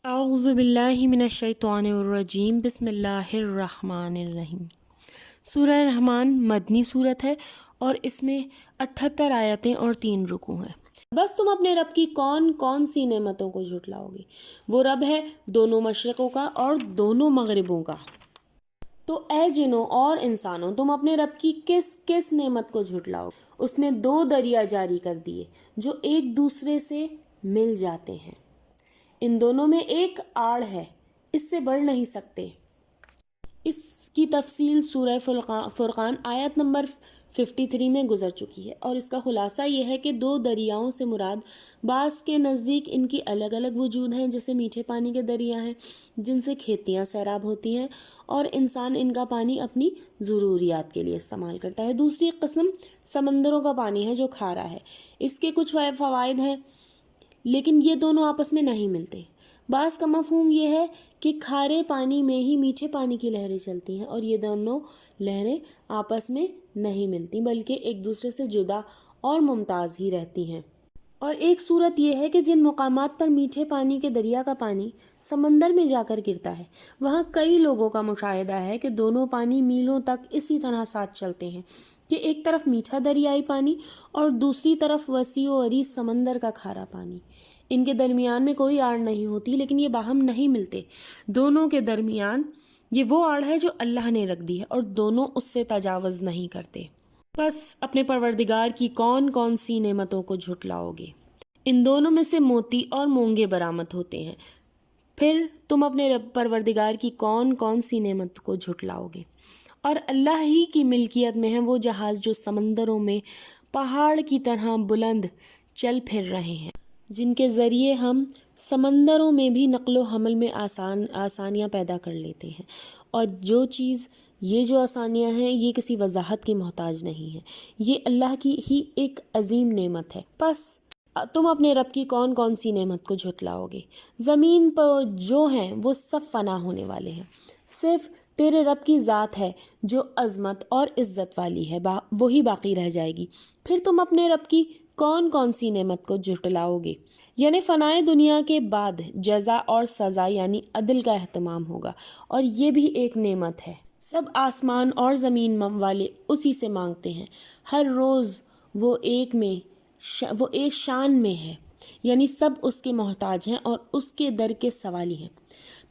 اعوذ باللہ من الشیطان الرجیم بسم اللہ الرحمن الرحیم۔ سورہ رحمان مدنی صورت ہے اور اس میں 78 آیتیں اور 3 رکوع ہیں۔ بس تم اپنے رب کی کون کون سی نعمتوں کو جھٹلاؤ گے؟ وہ رب ہے دونوں مشرقوں کا اور دونوں مغربوں کا۔ تو اے جنوں اور انسانوں، تم اپنے رب کی کس کس نعمت کو جھٹلاؤ؟ اس نے 2 دریا جاری کر دیے جو ایک دوسرے سے مل جاتے ہیں، ان دونوں میں ایک آڑ ہے، اس سے بڑھ نہیں سکتے۔ اس کی تفصیل سورہ فرقان آیت نمبر 53 میں گزر چکی ہے، اور اس کا خلاصہ یہ ہے کہ 2 دریاؤں سے مراد بعض کے نزدیک ان کی الگ الگ وجود ہیں، جیسے میٹھے پانی کے دریا ہیں جن سے کھیتیاں سیراب ہوتی ہیں اور انسان ان کا پانی اپنی ضروریات کے لیے استعمال کرتا ہے۔ دوسری قسم سمندروں کا پانی ہے جو کھارا ہے، اس کے کچھ فوائد ہیں لیکن یہ دونوں آپس میں نہیں ملتے۔ بعض کا مفہوم یہ ہے کہ کھارے پانی میں ہی میٹھے پانی کی لہریں چلتی ہیں اور یہ دونوں لہریں آپس میں نہیں ملتی بلکہ ایک دوسرے سے جدا اور ممتاز ہی رہتی ہیں۔ اور ایک صورت یہ ہے کہ جن مقامات پر میٹھے پانی کے دریا کا پانی سمندر میں جا کر گرتا ہے، وہاں کئی لوگوں کا مشاہدہ ہے کہ دونوں پانی میلوں تک اسی طرح ساتھ چلتے ہیں کہ ایک طرف میٹھا دریائی پانی اور دوسری طرف وسیع و عریض سمندر کا کھارا پانی۔ ان کے درمیان میں کوئی آڑ نہیں ہوتی لیکن یہ باہم نہیں ملتے۔ دونوں کے درمیان یہ وہ آڑ ہے جو اللہ نے رکھ دی ہے اور دونوں اس سے تجاوز نہیں کرتے۔ بس اپنے پروردگار کی کون کون سی نعمتوں کو جھٹلاؤ گے؟ ان دونوں میں سے موتی اور مونگے برآمد ہوتے ہیں، پھر تم اپنے پروردگار کی کون کون سی نعمت کو جھٹلاؤ گے؟ اور اللہ ہی کی ملکیت میں ہیں وہ جہاز جو سمندروں میں پہاڑ کی طرح بلند چل پھر رہے ہیں، جن کے ذریعے ہم سمندروں میں بھی نقل و حمل میں آسانیاں پیدا کر لیتے ہیں، اور یہ جو آسانیاں ہیں یہ کسی وضاحت کی محتاج نہیں ہیں، یہ اللہ کی ہی ایک عظیم نعمت ہے۔ پس تم اپنے رب کی کون کون سی نعمت کو جھٹلاؤ گے؟ زمین پر جو ہیں وہ سب فنا ہونے والے ہیں، صرف تیرے رب کی ذات ہے جو عظمت اور عزت والی ہے، وہی باقی رہ جائے گی۔ پھر تم اپنے رب کی کون کون سی نعمت کو جھٹلاؤ گے؟ یعنی فنائے دنیا کے بعد جزا اور سزا یعنی عدل کا اہتمام ہوگا، اور یہ بھی ایک نعمت ہے۔ سب آسمان اور زمین والے اسی سے مانگتے ہیں، ہر روز وہ ایک شان میں ہے، یعنی سب اس کے محتاج ہیں اور اس کے در کے سوالی ہیں۔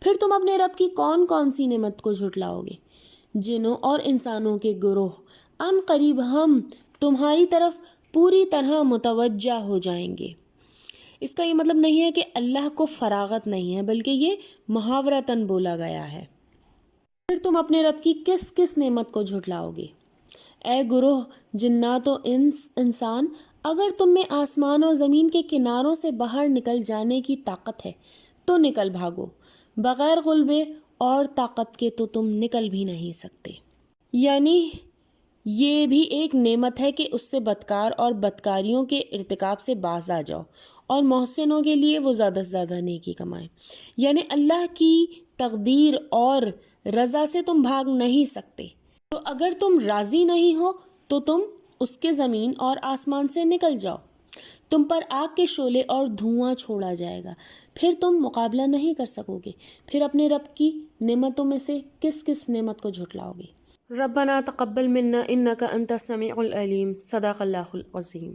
پھر تم اپنے رب کی کون کون سی نعمت کو جھٹلاؤ گے؟ جنوں اور انسانوں کے گروہ ان قریب ہم تمہاری طرف پوری طرح متوجہ ہو جائیں گے۔ اس کا یہ مطلب نہیں ہے کہ اللہ کو فراغت نہیں ہے، بلکہ یہ محاورتاً بولا گیا ہے۔ پھر تم اپنے رب کی کس کس نعمت کو جھٹلاؤ گے؟ اے گروہ جنات و انسان، اگر تم میں آسمان اور زمین کے کناروں سے باہر نکل جانے کی طاقت ہے تو نکل بھاگو، بغیر غلبے اور طاقت کے تو تم نکل بھی نہیں سکتے۔ یعنی یہ بھی ایک نعمت ہے کہ اس سے بدکار اور بدکاریوں کے ارتکاب سے باز آ جاؤ، اور محسنوں کے لیے وہ زیادہ سے زیادہ نیکی کمائیں۔ یعنی اللہ کی تقدیر اور رضا سے تم بھاگ نہیں سکتے، تو اگر تم راضی نہیں ہو تو تم اس کے زمین اور آسمان سے نکل جاؤ، تم پر آگ کے شعلے اور دھواں چھوڑا جائے گا، پھر تم مقابلہ نہیں کر سکو گے۔ پھر اپنے رب کی نعمتوں میں سے کس کس نعمت کو جھٹلاؤ گے؟ ربنا تقبل منا انک انت السمیع العلیم، صدق اللہ العظیم۔